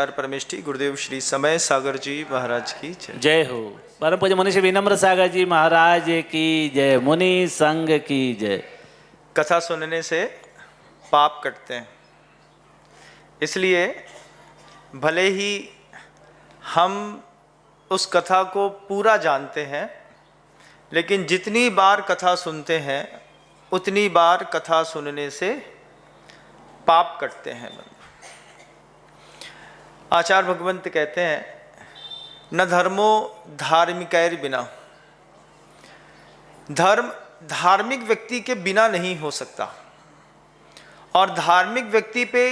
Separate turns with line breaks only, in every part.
आचार्य परमेष्ठी गुरुदेव श्री समय सागर जी महाराज की जय।
जय हो। परम पूज्य मुनि श्री विनम्र सागर जी महाराज की जय। मुनि संघ की जय।
कथा सुनने से पाप कटते हैं, इसलिए भले ही हम उस कथा को पूरा जानते हैं, लेकिन जितनी बार कथा सुनते हैं उतनी बार कथा सुनने से पाप कटते हैं। आचार्य भगवंत कहते हैं न धर्मो धार्मिकैर बिना, धर्म धार्मिक व्यक्ति के बिना नहीं हो सकता। और धार्मिक व्यक्ति पे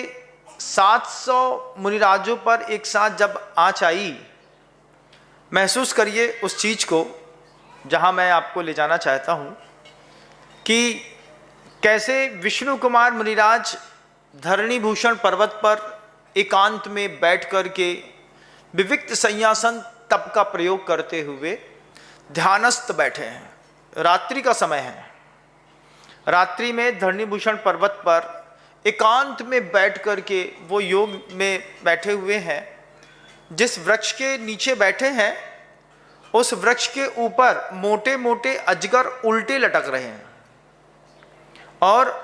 700 मुनिराजों पर एक साथ जब आँच आई, महसूस करिए उस चीज़ को जहाँ मैं आपको ले जाना चाहता हूँ कि कैसे विष्णु कुमार मुनिराज धरणी भूषण पर्वत पर एकांत में बैठ कर के विविक्त संयासन तप का प्रयोग करते हुए ध्यानस्थ बैठे हैं। रात्रि का समय है, रात्रि में धरणी भूषण पर्वत पर एकांत में बैठ कर के वो योग में बैठे हुए हैं। जिस वृक्ष के नीचे बैठे हैं उस वृक्ष के ऊपर मोटे मोटे अजगर उल्टे लटक रहे हैं और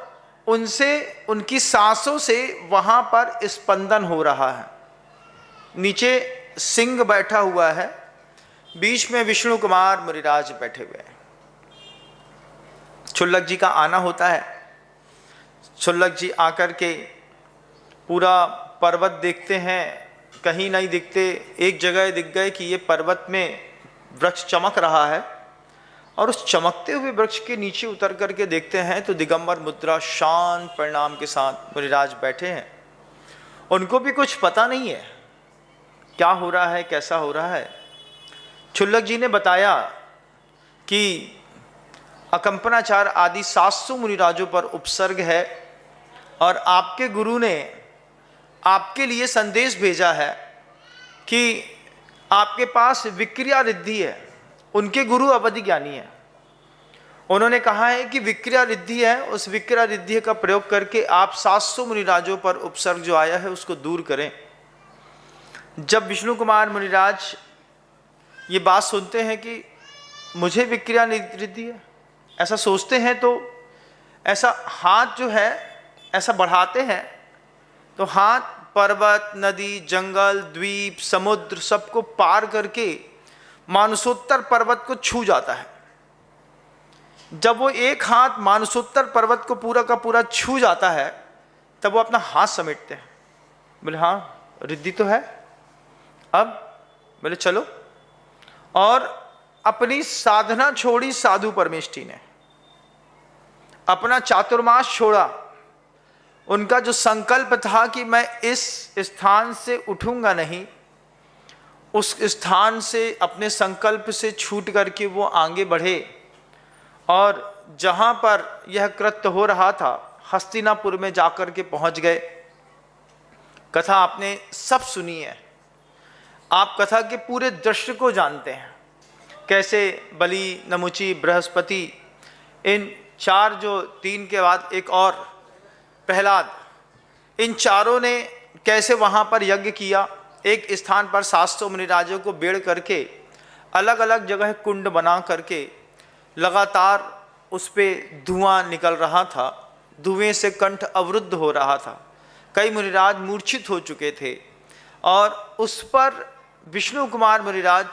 उनसे उनकी सांसों से वहाँ पर स्पंदन हो रहा है। नीचे सिंह बैठा हुआ है, बीच में विष्णु कुमार मुनिराज बैठे हुए हैं। क्षुल्लक जी का आना होता है। क्षुल्लक जी आकर के पूरा पर्वत देखते हैं, कहीं नहीं दिखते। एक जगह दिख गए कि ये पर्वत में वृक्ष चमक रहा है, और उस चमकते हुए वृक्ष के नीचे उतर करके देखते हैं तो दिगंबर मुद्रा शांत परिणाम के साथ मुनिराज बैठे हैं। उनको भी कुछ पता नहीं है क्या हो रहा है, कैसा हो रहा है। क्षुल्लक जी ने बताया कि अकंपनाचार्य आदि 700 मुनिराजों पर उपसर्ग है और आपके गुरु ने आपके लिए संदेश भेजा है कि आपके पास विक्रिया रिद्धि है। उनके गुरु अवधि ज्ञानी है। उन्होंने कहा है कि विक्रिया रिद्धि है, उस विक्रिया रिद्धि का प्रयोग करके आप 700 मुनिराजों पर उपसर्ग जो आया है उसको दूर करें। जब विष्णु कुमार मुनिराज ये बात सुनते हैं कि मुझे विक्रिया रिद्धि है, ऐसा सोचते हैं तो ऐसा हाथ जो है ऐसा बढ़ाते हैं तो हाथ पर्वत, नदी, जंगल, द्वीप, समुद्र सबको पार करके मानसोत्तर पर्वत को छू जाता है। जब वो एक हाथ मानसोत्तर पर्वत को पूरा का पूरा छू जाता है तब वो अपना हाथ समेटते हैं। बोले हाँ रिद्धि तो है। अब बोले चलो, और अपनी साधना छोड़ी साधु परमेष्ठी ने, अपना चातुर्मास छोड़ा। उनका जो संकल्प था कि मैं इस स्थान से उठूंगा नहीं, उस स्थान से अपने संकल्प से छूट करके वो आगे बढ़े और जहाँ पर यह कृत्य हो रहा था हस्तिनापुर में जाकर के पहुँच गए। कथा आपने सब सुनी है, आप कथा के पूरे दृश्य को जानते हैं। कैसे बलि, नमुची, बृहस्पति, इन चार जो तीन के बाद एक और प्रहलाद, इन चारों ने कैसे वहाँ पर यज्ञ किया। एक स्थान पर 700 मुनिराजों को बेड़ करके अलग अलग जगह कुंड बना करके लगातार उस पर धुआं निकल रहा था। धुएं से कंठ अवरुद्ध हो रहा था। कई मुनिराज मूर्छित हो चुके थे और उस पर विष्णु कुमार मुनिराज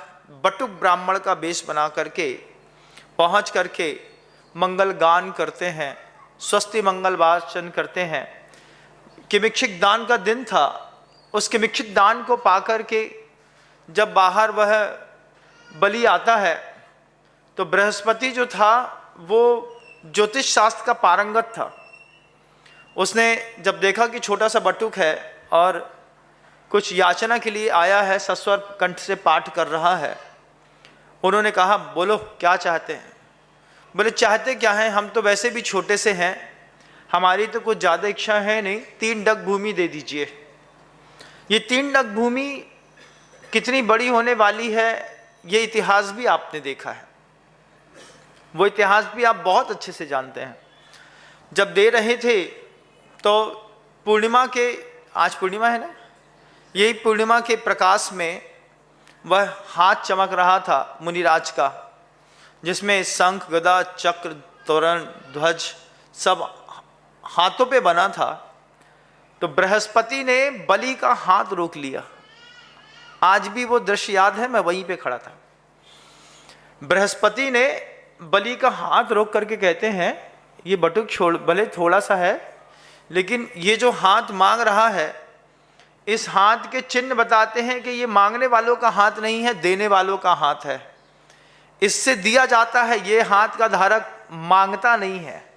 बटुक ब्राह्मण का वेश बना करके पहुँच करके मंगल गान करते हैं, स्वस्ति मंगल वाचन करते हैं। किमिक्षिक दान का दिन था। उस किमिक्षिक दान को पाकर के जब बाहर वह बलि आता है तो बृहस्पति जो था वो ज्योतिष शास्त्र का पारंगत था। उसने जब देखा कि छोटा सा बटुक है और कुछ याचना के लिए आया है, सस्वर कंठ से पाठ कर रहा है, उन्होंने कहा बोलो क्या चाहते हैं। बोले चाहते क्या हैं, हम तो वैसे भी छोटे से हैं, हमारी तो कुछ ज़्यादा इच्छा है नहीं, 3 डग भूमि दे दीजिए। ये 3 डग भूमि कितनी बड़ी होने वाली है ये इतिहास भी आपने देखा है, वो इतिहास भी आप बहुत अच्छे से जानते हैं। जब दे रहे थे तो पूर्णिमा के, आज पूर्णिमा है ना, यही पूर्णिमा के प्रकाश में वह हाथ चमक रहा था मुनिराज का, जिसमें शंख, गदा, चक्र, तोरण, ध्वज सब हाथों पे बना था। तो बृहस्पति ने बलि का हाथ रोक लिया। आज भी वो दृश्य याद है, मैं वहीं पे खड़ा था। बृहस्पति ने बलि का हाथ रोक करके कहते हैं, ये बटुक छोड़, भले थोड़ा सा है, लेकिन ये जो हाथ मांग रहा है, इस हाथ के चिन्ह बताते हैं कि ये मांगने वालों का हाथ नहीं है, देने वालों का हाथ है। इससे दिया जाता है, ये हाथ का धारक मांगता नहीं है।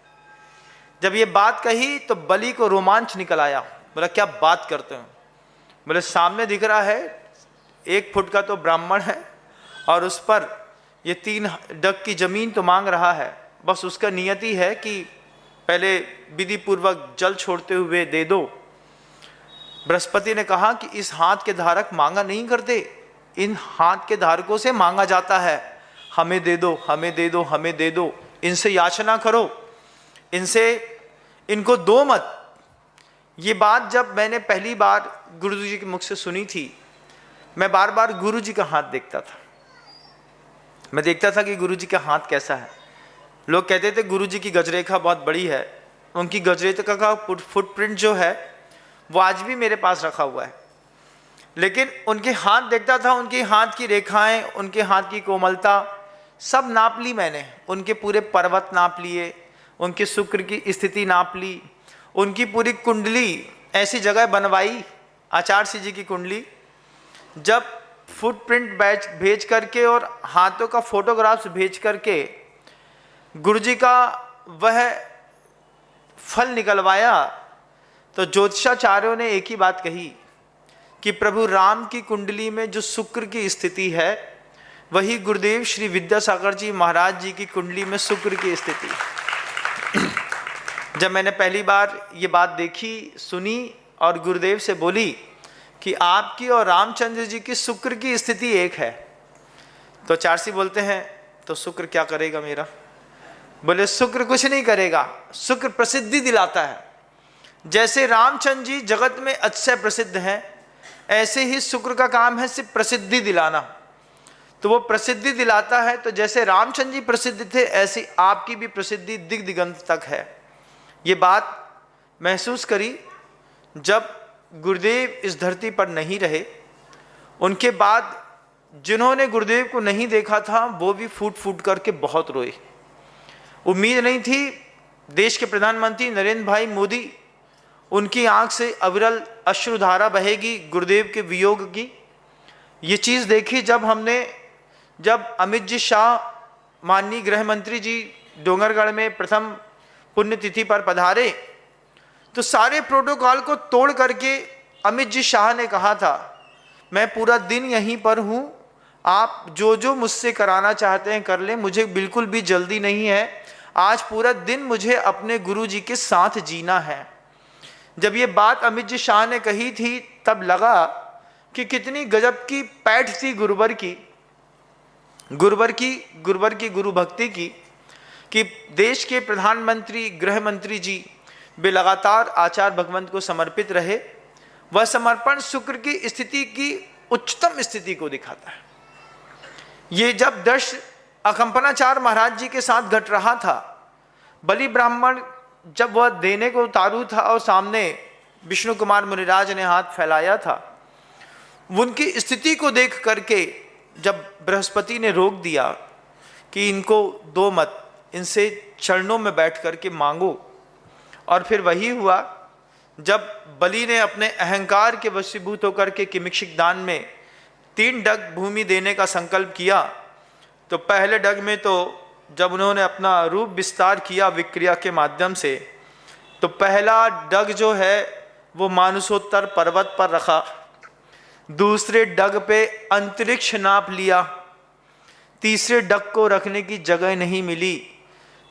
जब ये बात कही तो बलि को रोमांच निकल आया। बोला, क्या बात करते हो? बोले, सामने दिख रहा है 1 फुट का तो ब्राह्मण है और उस पर ये 3 डग की जमीन तो मांग रहा है। बस उसका नियति है कि पहले विधि पूर्वक जल छोड़ते हुए दे दो। बृहस्पति ने कहा कि इस हाथ के धारक मांगा नहीं करते, इन हाथ के धारकों से मांगा जाता है। हमें दे दो, हमें दे दो, हमें दे दो, इनसे याचना करो, इनको दो मत। ये बात जब मैंने पहली बार गुरु जी के मुख से सुनी थी, मैं बार बार गुरु जी का हाथ देखता था। मैं देखता था कि गुरु जी का हाथ कैसा है। लोग कहते थे गुरु जी की गजरेखा बहुत बड़ी है। उनकी गजरेखा का फुटप्रिंट जो है वो आज भी मेरे पास रखा हुआ है। लेकिन उनके हाथ देखता था, उनके हाथ की रेखाएं, उनके हाथ की कोमलता सब नाप ली मैंने। उनके पूरे पर्वत नाप लिए, उनके शुक्र की स्थिति नाप ली, उनकी पूरी कुंडली ऐसी जगह बनवाई, आचार्य जी की कुंडली। जब फुटप्रिंट भेज करके और हाथों का फोटोग्राफ्स भेज करके गुरु जी का वह फल निकलवाया, तो ज्योतिषाचार्यों ने एक ही बात कही कि प्रभु राम की कुंडली में जो शुक्र की स्थिति है, वही गुरुदेव श्री विद्यासागर जी महाराज जी की कुंडली में शुक्र की स्थिति। जब मैंने पहली बार ये बात देखी, सुनी और गुरुदेव से बोली कि आपकी और रामचंद्र जी की शुक्र की स्थिति एक है, तो चारसी बोलते हैं, तो शुक्र क्या करेगा मेरा? बोले, शुक्र कुछ नहीं करेगा, शुक्र प्रसिद्धि दिलाता है। जैसे रामचंद्र जी जगत में अतिशय प्रसिद्ध हैं, ऐसे ही शुक्र का काम है सिर्फ प्रसिद्धि दिलाना। तो वो प्रसिद्धि दिलाता है। तो जैसे रामचंद्र जी प्रसिद्ध थे, ऐसी आपकी भी प्रसिद्धि दिग दिगंत तक है। ये बात महसूस करी जब गुरुदेव इस धरती पर नहीं रहे। उनके बाद जिन्होंने गुरुदेव को नहीं देखा था, वो भी फूट फूट करके बहुत रोए। उम्मीद नहीं थी देश के प्रधानमंत्री नरेंद्र भाई मोदी, उनकी आंख से अविरल अश्रुधारा बहेगी गुरुदेव के वियोग की। ये चीज़ देखी जब अमित जी शाह, माननीय गृह मंत्री जी, डोंगरगढ़ में प्रथम पुण्यतिथि पर पधारे, तो सारे प्रोटोकॉल को तोड़ करके अमित जी शाह ने कहा था, मैं पूरा दिन यहीं पर हूँ, आप जो जो मुझसे कराना चाहते हैं कर लें, मुझे बिल्कुल भी जल्दी नहीं है। आज पूरा दिन मुझे अपने गुरु जी के साथ जीना है। जब ये बात अमित जी शाह ने कही थी, तब लगा कि कितनी गजब की पैठ थी गुरुवर की गुरु भक्ति की, कि देश के प्रधानमंत्री, गृह मंत्री जी वे लगातार आचार्य भगवंत को समर्पित रहे। वह समर्पण शुक्र की स्थिति की उच्चतम स्थिति को दिखाता है। ये जब दृश्य अकंपनाचार्य महाराज जी के साथ घट रहा था, बलि ब्राह्मण जब वह देने को उतारू था और सामने विष्णु कुमार मुनिराज ने हाथ फैलाया था, उनकी स्थिति को देख करके जब बृहस्पति ने रोक दिया कि इनको दो मत, इनसे चरणों में बैठ करके मांगो। और फिर वही हुआ जब बलि ने अपने अहंकार के वशीभूत होकर के किमिक्षिक दान में 3 डग भूमि देने का संकल्प किया। तो पहले डग में तो जब उन्होंने अपना रूप विस्तार किया विक्रिया के माध्यम से, तो पहला डग जो है वो मानसोत्तर पर्वत पर रखा, दूसरे डग पे अंतरिक्ष नाप लिया, तीसरे डग को रखने की जगह नहीं मिली।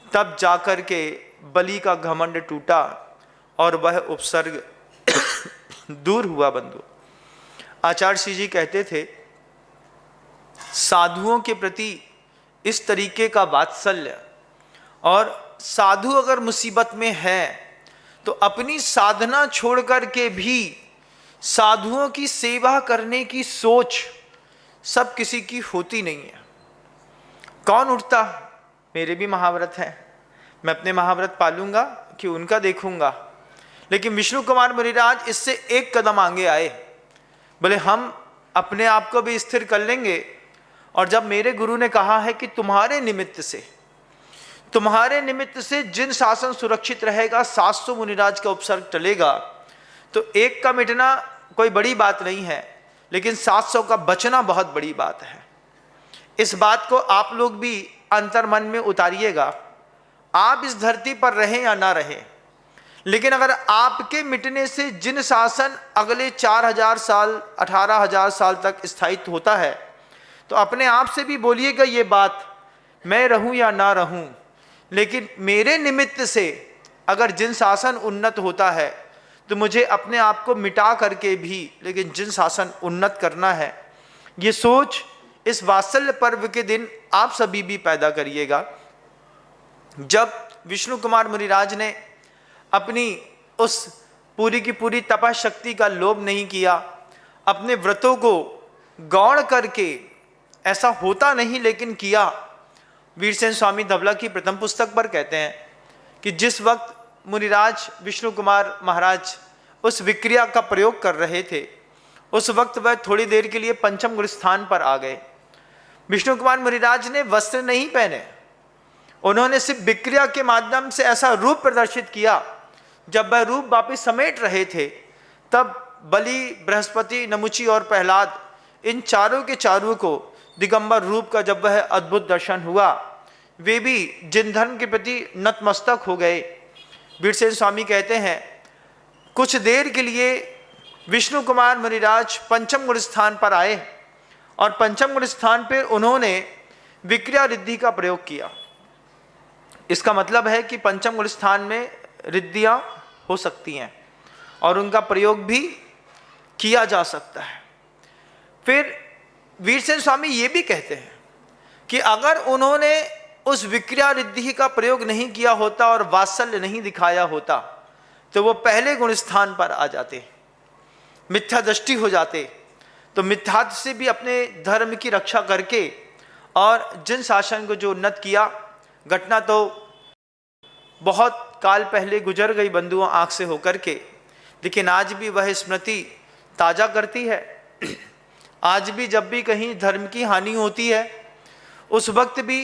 तब जाकर के बलि का घमंड टूटा और वह उपसर्ग दूर हुआ। बंधु, आचार्य श्री जी कहते थे, साधुओं के प्रति इस तरीके का वात्सल्य, और साधु अगर मुसीबत में है तो अपनी साधना छोड़ कर के भी साधुओं की सेवा करने की सोच सब किसी की होती नहीं है। कौन उठता, मेरे भी महाव्रत है, मैं अपने महाव्रत पालूंगा कि उनका देखूंगा। लेकिन विष्णु कुमार मुनिराज इससे एक कदम आगे आए, बोले हम अपने आप को भी स्थिर कर लेंगे। और जब मेरे गुरु ने कहा है कि तुम्हारे निमित्त से जिन शासन सुरक्षित रहेगा, 700 मुनिराज का उपसर्ग टलेगा, तो एक का मिटना कोई बड़ी बात नहीं है, लेकिन 700 का बचना बहुत बड़ी बात है। इस बात को आप लोग भी अंतर मन में उतारिएगा। आप इस धरती पर रहें या ना रहें, लेकिन अगर आपके मिटने से जिन शासन अगले 4000 साल 18000 साल तक स्थायित्व होता है, तो अपने आप से भी बोलिएगा ये बात, मैं रहूं या ना रहूं, लेकिन मेरे निमित्त से अगर जिन शासन उन्नत होता है तो मुझे अपने आप को मिटा करके भी लेकिन जिन शासन उन्नत करना है। ये सोच इस वात्सल्य पर्व के दिन आप सभी भी पैदा करिएगा। जब विष्णु कुमार मुनिराज ने अपनी उस पूरी की पूरी तपशक्ति का लोभ नहीं किया, अपने व्रतों को गौण करके, ऐसा होता नहीं लेकिन किया। वीरसेन स्वामी धवला की प्रथम पुस्तक पर कहते हैं कि जिस वक्त मुनिराज विष्णु कुमार महाराज उस विक्रिया का प्रयोग कर रहे थे, उस वक्त वह थोड़ी देर के लिए पंचम गुरु स्थान पर आ गए। विष्णु कुमार मुनिराज ने वस्त्र नहीं पहने, उन्होंने सिर्फ विक्रिया के माध्यम से ऐसा रूप प्रदर्शित किया। जब वह रूप वापिस समेट रहे थे, तब बलि, बृहस्पति, नमुची और प्रहलाद, इन चारों के चारों को दिगंबर रूप का जब वह अद्भुत दर्शन हुआ, वे भी जिन धर्म के प्रति नतमस्तक हो गए। वीरसेन स्वामी कहते हैं कुछ देर के लिए विष्णु कुमार मुनिराज पंचम गुरु स्थान पर आए और पंचम गुरु स्थान पर उन्होंने विक्रिया रिद्धि का प्रयोग किया। इसका मतलब है कि पंचम गुरु स्थान में रिद्धियां हो सकती हैं और उनका प्रयोग भी किया जा सकता है। फिर वीरसेन स्वामी ये भी कहते हैं कि अगर उन्होंने उस विक्रिया रिद्धि का प्रयोग नहीं किया होता और वात्सल्य नहीं दिखाया होता, तो वो पहले गुण स्थान पर आ जाते, मिथ्या दृष्टि हो जाते। तो मिथ्यात्व से भी अपने धर्म की रक्षा करके और जिन शासन को जो उन्नत किया, घटना तो बहुत काल पहले गुजर गई बंधुओं आंख से होकर के, लेकिन आज भी वह स्मृति ताजा करती है। आज भी जब भी कहीं धर्म की हानि होती है, उस वक्त भी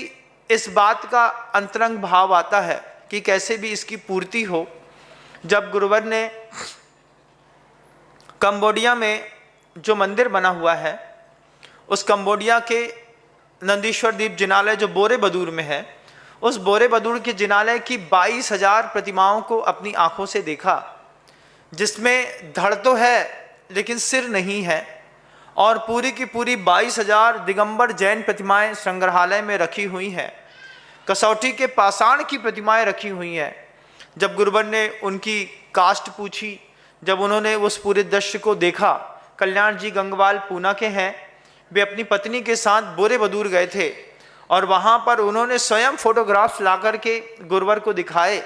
इस बात का अंतरंग भाव आता है कि कैसे भी इसकी पूर्ति हो। जब गुरुवर ने कंबोडिया में जो मंदिर बना हुआ है, उस कंबोडिया के नंदीश्वर दीप जिनालय जो बोरेबदूर में है, उस बोरेबदूर के जिनालय की 22,000 प्रतिमाओं को अपनी आंखों से देखा, जिसमें धड़ तो है लेकिन सिर नहीं है, और पूरी की पूरी 22,000 दिगंबर जैन प्रतिमाएं संग्रहालय में रखी हुई हैं। कसौटी के पाषाण की प्रतिमाएं रखी हुई हैं। जब गुरुवर ने उनकी कास्ट पूछी, जब उन्होंने उस पूरे दृश्य को देखा, कल्याण जी गंगवाल पूना के हैं, वे अपनी पत्नी के साथ बोरेबदूर गए थे और वहाँ पर उन्होंने स्वयं फोटोग्राफ्स ला करके गुरुवर को दिखाए।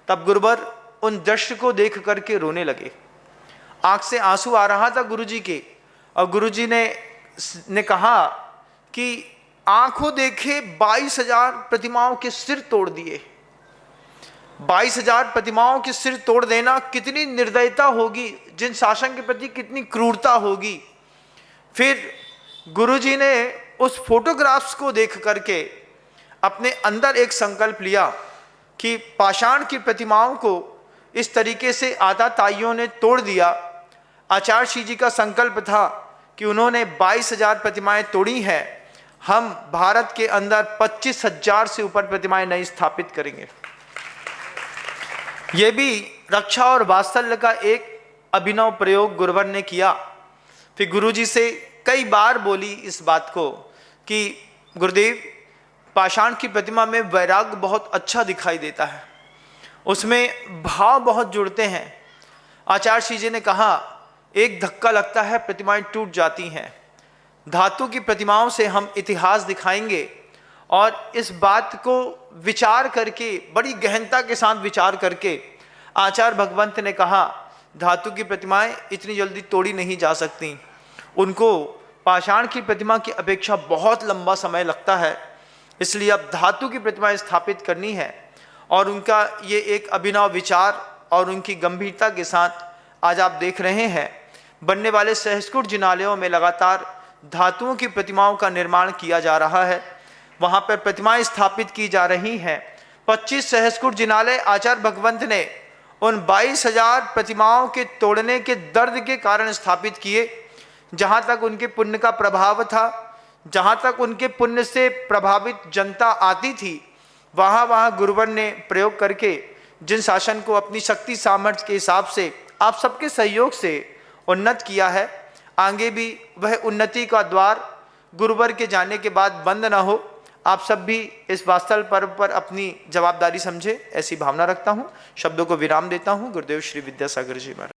तब गुरुवर उन दृश्य को देख करके रोने लगे, आँख से आंसू आ रहा था गुरुजी के, और गुरुजी ने कहा कि आंखों देखे 22,000 प्रतिमाओं के सिर तोड़ दिए। 22,000 प्रतिमाओं के सिर तोड़ देना कितनी निर्दयता होगी, जिन शासन के प्रति कितनी क्रूरता होगी। फिर गुरुजी ने उस फोटोग्राफ्स को देख करके अपने अंदर एक संकल्प लिया कि पाषाण की प्रतिमाओं को इस तरीके से आताताइयों ने तोड़ दिया। आचार्य श्री जी का संकल्प था कि उन्होंने 22,000 प्रतिमाएं तोड़ी हैं, हम भारत के अंदर 25,000 से ऊपर प्रतिमाएं नहीं स्थापित करेंगे। यह भी रक्षा और वात्सल्य का एक अभिनव प्रयोग गुरुवर ने किया। फिर गुरुजी से कई बार बोली इस बात को कि गुरुदेव, पाषाण की प्रतिमा में वैराग्य बहुत अच्छा दिखाई देता है, उसमें भाव बहुत जुड़ते हैं। आचार्य श्री जी ने कहा, एक धक्का लगता है प्रतिमाएं टूट जाती हैं। धातु की प्रतिमाओं से हम इतिहास दिखाएंगे और इस बात को विचार करके, बड़ी गहनता के साथ विचार करके आचार्य भगवंत ने कहा धातु की प्रतिमाएं इतनी जल्दी तोड़ी नहीं जा सकती, उनको पाषाण की प्रतिमा की अपेक्षा बहुत लंबा समय लगता है। इसलिए अब धातु की प्रतिमाएं स्थापित करनी है और उनका ये एक अभिनव विचार और उनकी गंभीरता के साथ आज आप देख रहे हैं बनने वाले सहस्कुट जिनालयों में लगातार धातुओं की प्रतिमाओं का निर्माण किया जा रहा है। वहाँ पर प्रतिमाएं स्थापित की जा रही हैं। 25 सहस्कुट जिनालय आचार्य भगवंत ने उन 22,000 प्रतिमाओं के तोड़ने के दर्द के कारण स्थापित किए। जहाँ तक उनके पुण्य का प्रभाव था, जहाँ तक उनके पुण्य से प्रभावित जनता आती थी, वहाँ गुरुवर ने प्रयोग करके जिन शासन को अपनी शक्ति सामर्थ्य के हिसाब से आप सबके सहयोग से उन्नत किया है, आगे भी वह उन्नति का द्वार गुरुवर के जाने के बाद बंद ना हो। आप सब भी इस वात्सल पर्व पर अपनी जवाबदारी समझे, ऐसी भावना रखता हूँ। शब्दों को विराम देता हूँ। गुरुदेव श्री विद्यासागर जी महाराज।